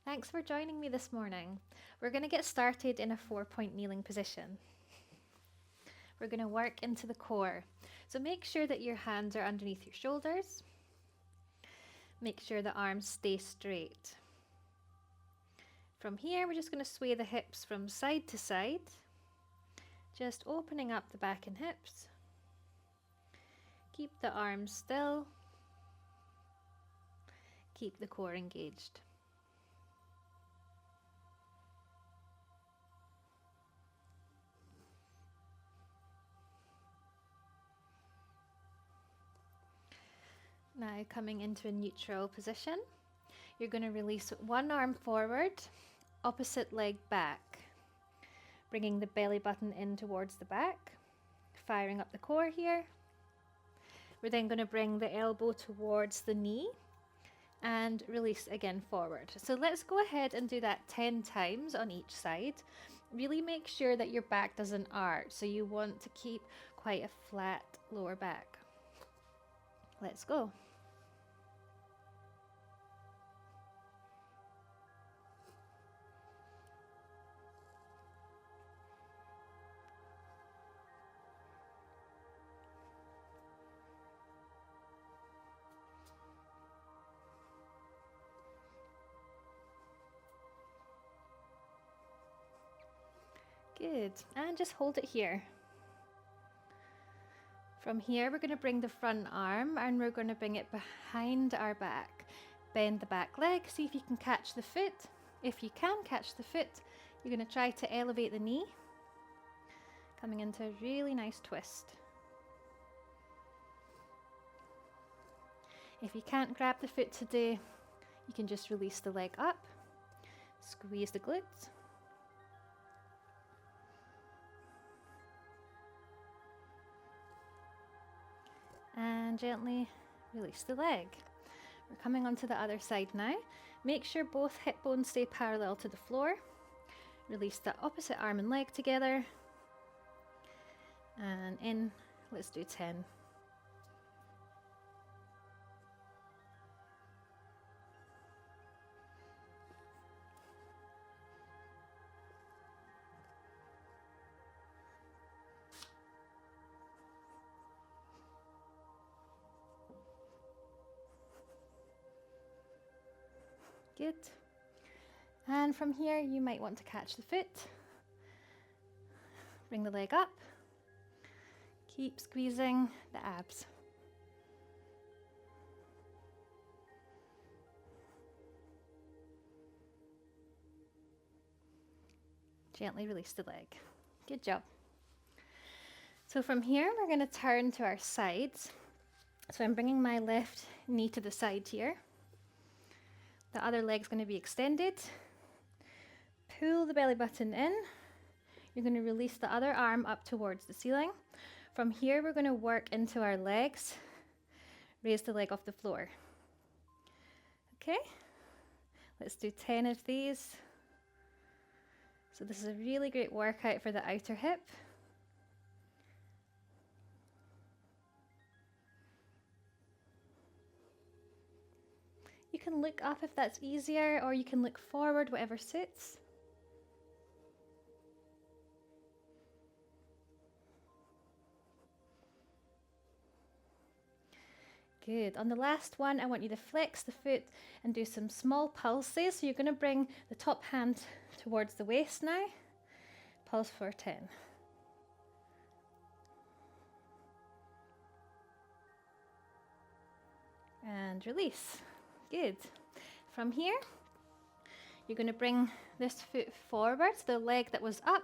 Thanks for joining me this morning. We're going to get started in a 4-point kneeling position. We're going to work into the core. So make sure that your hands are underneath your shoulders. Make sure the arms stay straight. From here, we're just going to sway the hips from side to side, just opening up the back and hips. Keep the arms still. Keep the core engaged. Now coming into a neutral position, you're going to release one arm forward, opposite leg back, bringing the belly button in towards the back, firing up the core here. We're then going to bring the elbow towards the knee and release again forward. So let's go ahead and do that 10 times on each side. Really make sure that your back doesn't arch, so you want to keep quite a flat lower back. Let's go. Good, and just hold it here. From here, we're going to bring the front arm and we're going to bring it behind our back. Bend the back leg, see if you can catch the foot. If you can catch the foot, you're going to try to elevate the knee, coming into a really nice twist. If you can't grab the foot today, you can just release the leg up, squeeze the glutes. And gently release the leg. We're coming onto the other side now. Make sure both hip bones stay parallel to the floor. Release the opposite arm and leg together. And in, let's do 10. Good. And from here, you might want to catch the foot. Bring the leg up. Keep squeezing the abs. Gently release the leg. Good job. So from here, we're going to turn to our sides. So I'm bringing my left knee to the side here. The other leg's going to be extended. Pull the belly button in. You're going to release the other arm up towards the ceiling. From here, we're going to work into our legs. Raise the leg off the floor. Okay, let's do 10 of these. So this is a really great workout for the outer hip. You can look up if that's easier, or you can look forward, whatever suits. Good. On the last one, I want you to flex the foot and do some small pulses. So you're going to bring the top hand towards the waist now. Pulse for 10. And release. Good. From here, you're going to bring this foot forward, the leg that was up,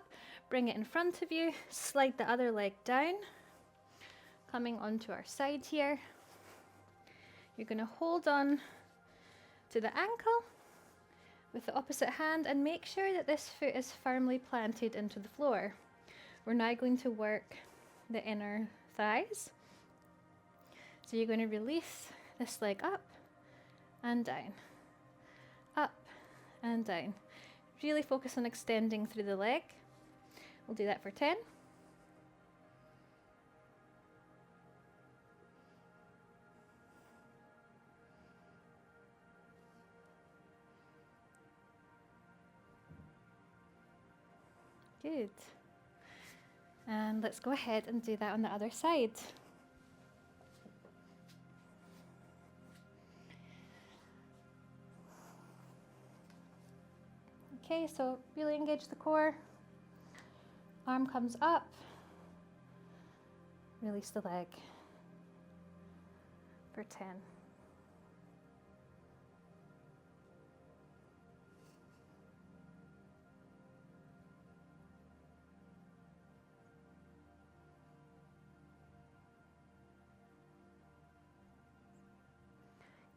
bring it in front of you, slide the other leg down, coming onto our side here. You're going to hold on to the ankle with the opposite hand and make sure that this foot is firmly planted into the floor. We're now going to work the inner thighs. So you're going to release this leg up and down, up and down. Really focus on extending through the leg. We'll do that for 10. Good. And let's go ahead and do that on the other side. Okay, so really engage the core. Arm comes up. Release the leg for 10.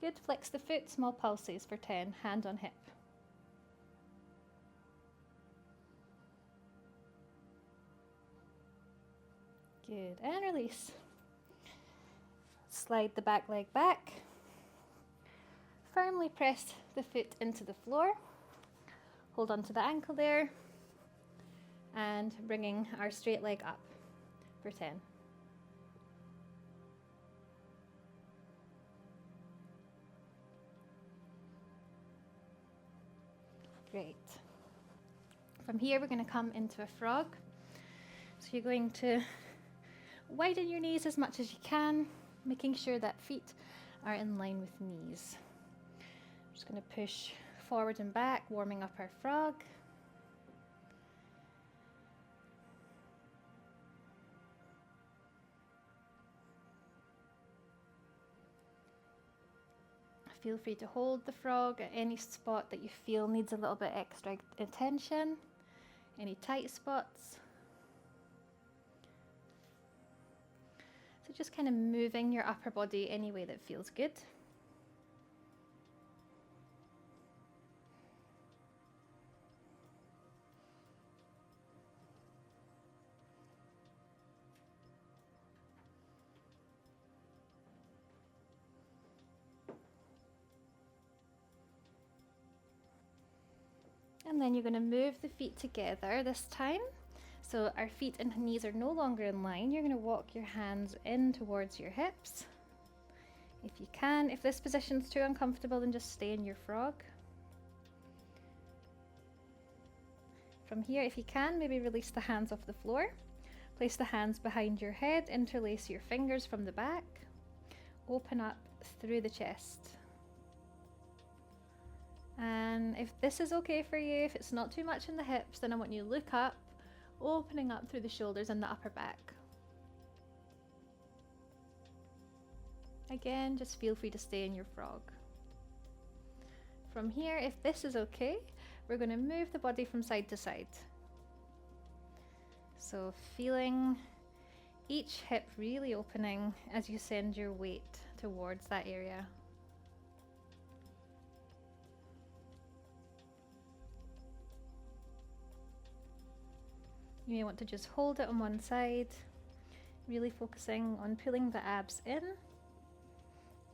Good, flex the foot, small pulses for 10, hand on hip. Good, and release. Slide the back leg back. Firmly press the foot into the floor. Hold on to the ankle there. And bringing our straight leg up for 10. Great. From here, we're going to come into a frog. So you're going to widen your knees as much as you can, making sure that feet are in line with knees. I'm just going to push forward and back, warming up our frog. Feel free to hold the frog at any spot that you feel needs a little bit extra attention, any tight spots. So just kind of moving your upper body any way that feels good. And then you're going to move the feet together this time. So our feet and knees are no longer in line. You're going to walk your hands in towards your hips. If you can, if this position's too uncomfortable, then just stay in your frog. From here, if you can, maybe release the hands off the floor. Place the hands behind your head, interlace your fingers from the back. Open up through the chest. And if this is okay for you, if it's not too much in the hips, then I want you to look up, opening up through the shoulders and the upper back. Again, just feel free to stay in your frog. From here, if this is okay, we're going to move the body from side to side. So feeling each hip really opening as you send your weight towards that area. You may want to just hold it on one side, really focusing on pulling the abs in,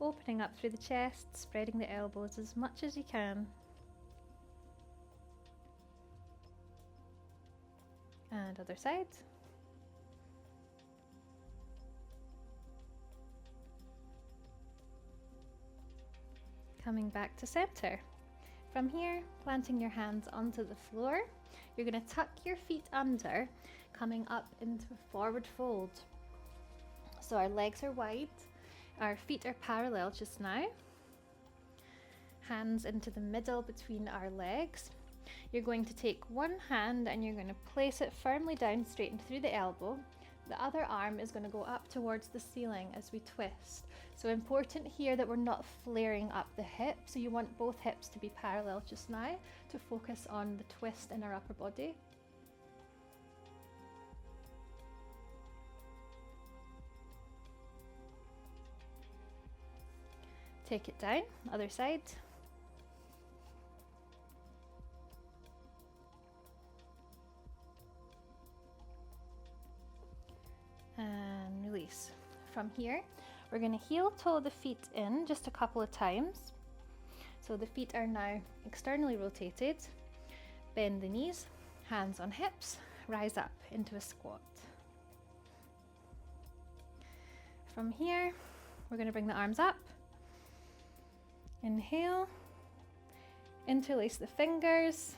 opening up through the chest, spreading the elbows as much as you can. And other side. Coming back to center. From here, planting your hands onto the floor. You're going to tuck your feet under, coming up into a forward fold. So our legs are wide, our feet are parallel just now. Hands into the middle between our legs. You're going to take one hand and you're going to place it firmly down, straighten through the elbow. The other arm is going to go up towards the ceiling as we twist. So important here that we're not flaring up the hip. So you want both hips to be parallel just now to focus on the twist in our upper body. Take it down, other side. And release. From here, we're going to heel toe the feet in just a couple of times. So the feet are now externally rotated. Bend the knees, hands on hips, rise up into a squat. From here, we're going to bring the arms up. Inhale, interlace the fingers,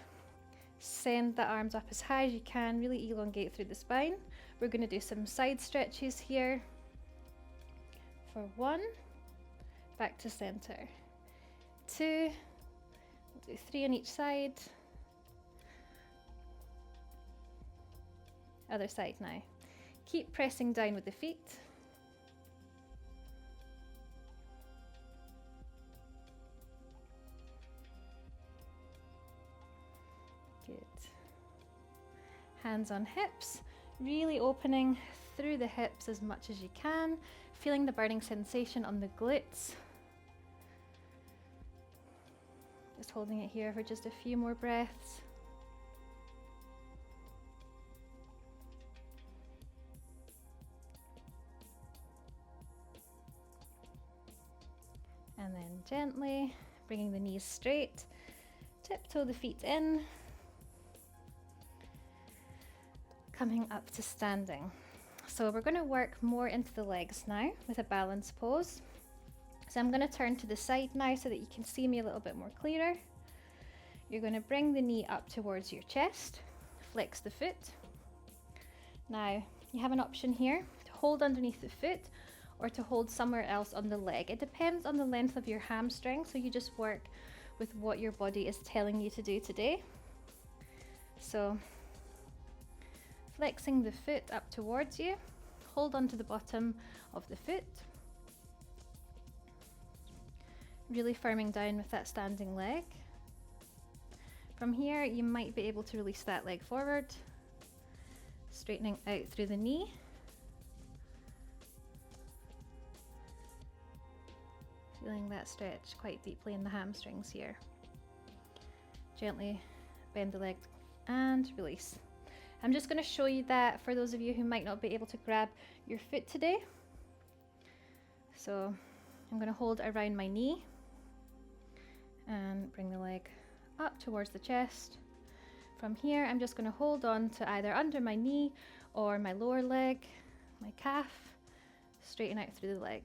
Send the arms up as high as you can, really elongate through the spine. We're going to do some side stretches here. For 1, back to center. 2, we'll do 3 on each side. Other side now. Keep pressing down with the feet. Good. Hands on hips, really opening through the hips as much as you can, feeling the burning sensation on the glutes. Just holding it here for just a few more breaths. And then gently bringing the knees straight, tiptoe the feet in, coming up to standing. So we're going to work more into the legs now with a balance pose. So I'm going to turn to the side now so that you can see me a little bit more clearer. You're going to bring the knee up towards your chest, flex the foot. Now you have an option here to hold underneath the foot or to hold somewhere else on the leg. It depends on the length of your hamstring, so you just work with what your body is telling you to do today. So flexing the foot up towards you, hold onto the bottom of the foot. Really firming down with that standing leg. From here, you might be able to release that leg forward, straightening out through the knee. Feeling that stretch quite deeply in the hamstrings here. Gently bend the leg and release. I'm just going to show you that for those of you who might not be able to grab your foot today. So I'm going to hold around my knee and bring the leg up towards the chest. From here, I'm just going to hold on to either under my knee or my lower leg, my calf, straighten out through the leg.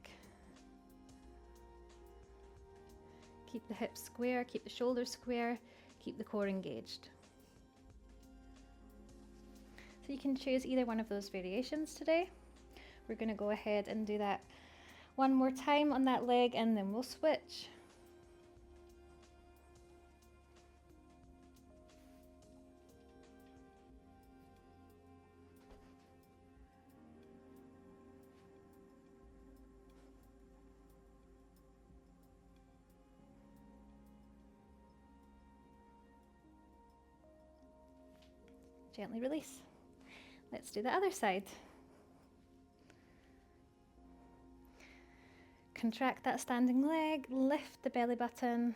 Keep the hips square, keep the shoulders square, keep the core engaged. So you can choose either one of those variations today. We're going to go ahead and do that one more time on that leg and then we'll switch. Gently release. Let's do the other side. Contract that standing leg, lift the belly button,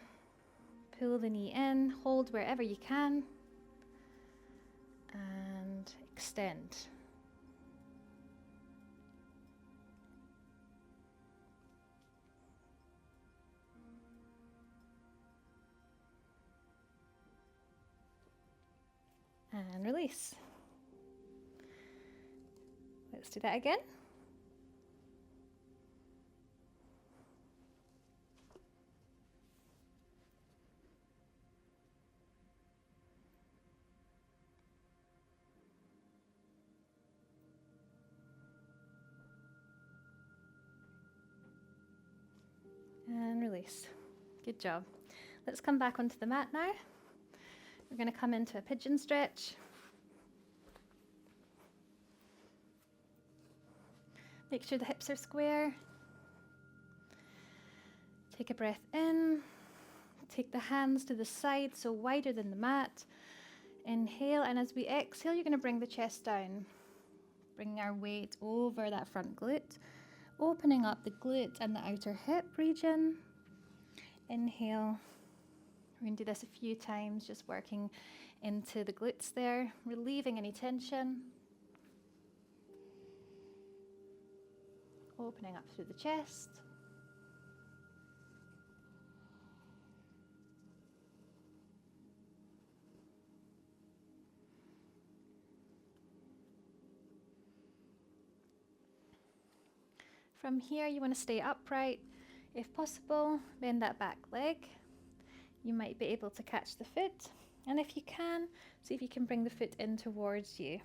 pull the knee in, hold wherever you can, and extend. And release. Let's do that again. And release. Good job. Let's come back onto the mat now. We're going to come into a pigeon stretch. Make sure the hips are square. Take a breath in. Take the hands to the side, so wider than the mat. Inhale, and as we exhale, you're going to bring the chest down. Bringing our weight over that front glute. Opening up the glute and the outer hip region. Inhale. We're going to do this a few times, just working into the glutes there, relieving any tension. Opening up through the chest. From here, you want to stay upright. If possible, bend that back leg. You might be able to catch the foot And if you can, see if you can bring the foot in towards you.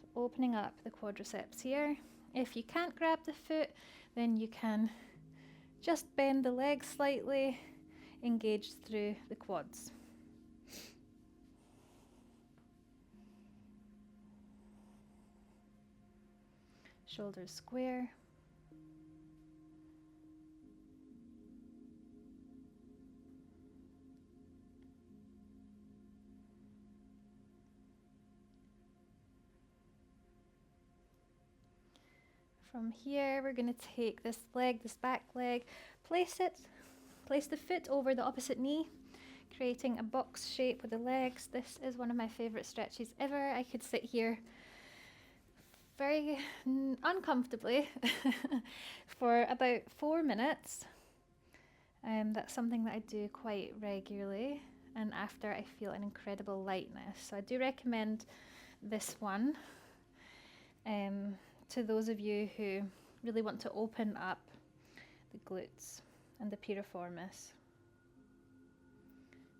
So opening up the quadriceps here. If you can't grab the foot, then you can just bend the legs slightly, engage through the quads. Shoulders square. From here, we're going to take this leg, this back leg, place the foot over the opposite knee, creating a box shape with the legs. This is one of my favorite stretches ever. I could sit here very uncomfortably for about 4 minutes. That's something that I do quite regularly, and after I feel an incredible lightness. So I do recommend this one to those of you who really want to open up the glutes and the piriformis.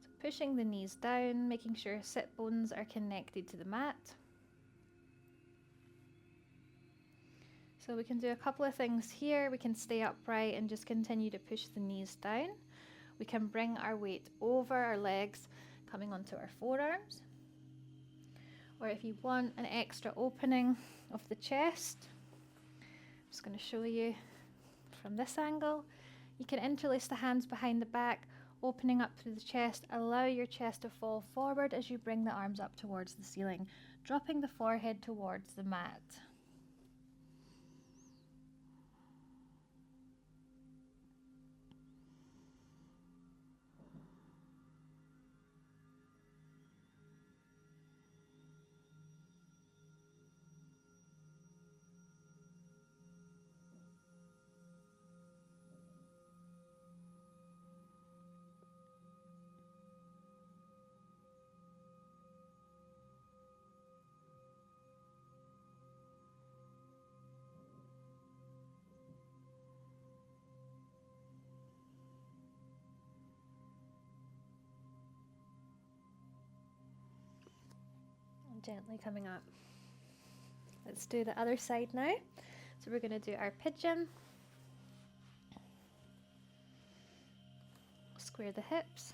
So pushing the knees down, making sure sit bones are connected to the mat. So we can do a couple of things here. We can stay upright and just continue to push the knees down. We can bring our weight over our legs, coming onto our forearms. Or if you want an extra opening of the chest, I'm just going to show you from this angle. You can interlace the hands behind the back, opening up through the chest. Allow your chest to fall forward as you bring the arms up towards the ceiling, dropping the forehead towards the mat. Gently coming up. Let's do the other side now. So we're going to do our pigeon. Square the hips.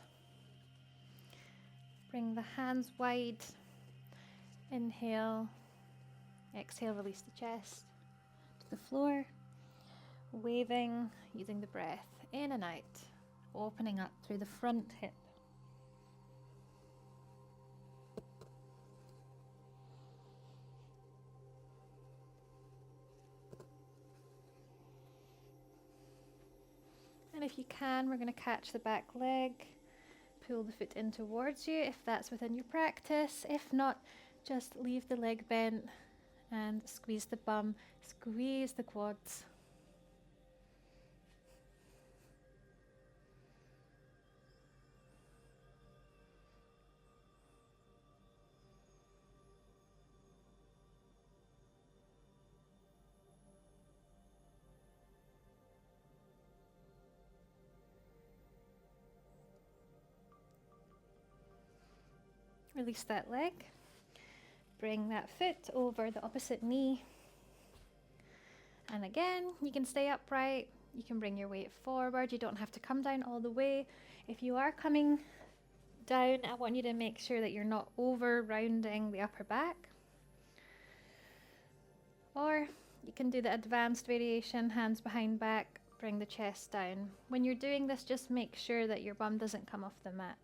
Bring the hands wide. Inhale. Exhale, release the chest to the floor. Waving, using the breath in and out. Opening up through the front hip. And if you can, we're going to catch the back leg, pull the foot in towards you if that's within your practice. If not, just leave the leg bent and squeeze the bum, squeeze the quads. Release that leg. Bring that foot over the opposite knee. And again, you can stay upright. You can bring your weight forward. You don't have to come down all the way. If you are coming down, I want you to make sure that you're not over rounding the upper back. Or you can do the advanced variation, hands behind back, bring the chest down. When you're doing this, just make sure that your bum doesn't come off the mat.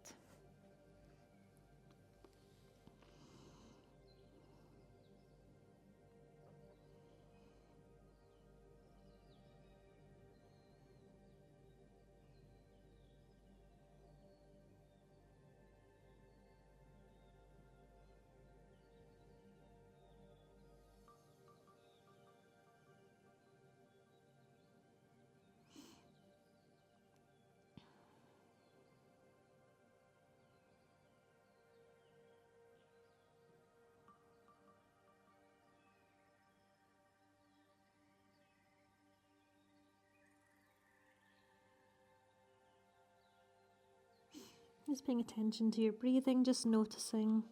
Just paying attention to your breathing, just noticing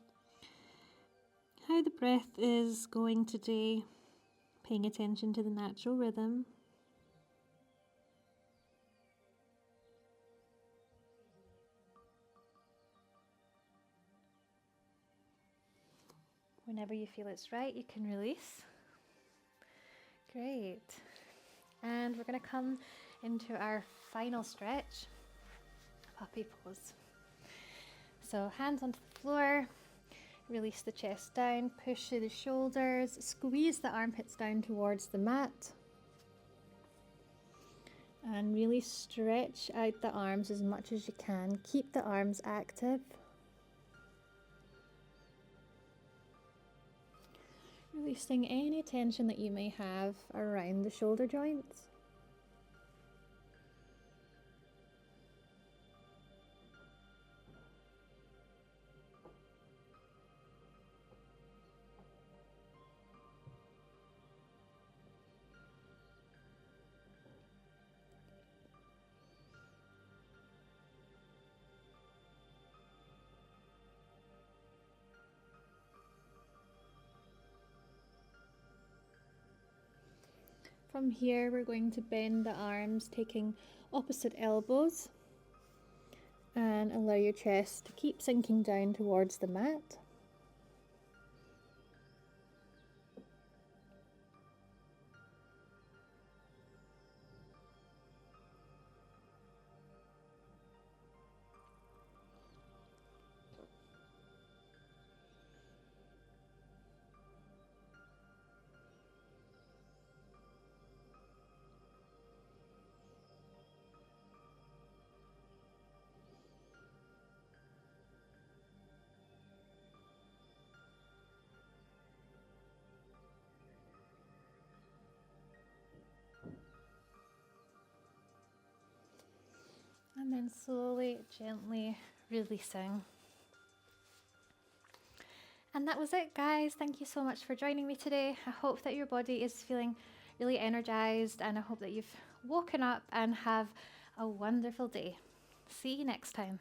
how the breath is going today, paying attention to the natural rhythm. Whenever you feel it's right, you can release. Great. And we're going to come into our final stretch, puppy pose. So hands onto the floor, release the chest down, push through the shoulders, squeeze the armpits down towards the mat. And really stretch out the arms as much as you can. Keep the arms active. Releasing any tension that you may have around the shoulder joints. From here, we're going to bend the arms, taking opposite elbows, and allow your chest to keep sinking down towards the mat. And then slowly, gently releasing. And that was it, guys. Thank you so much for joining me today. I hope that your body is feeling really energized, and I hope that you've woken up and have a wonderful day. See you next time.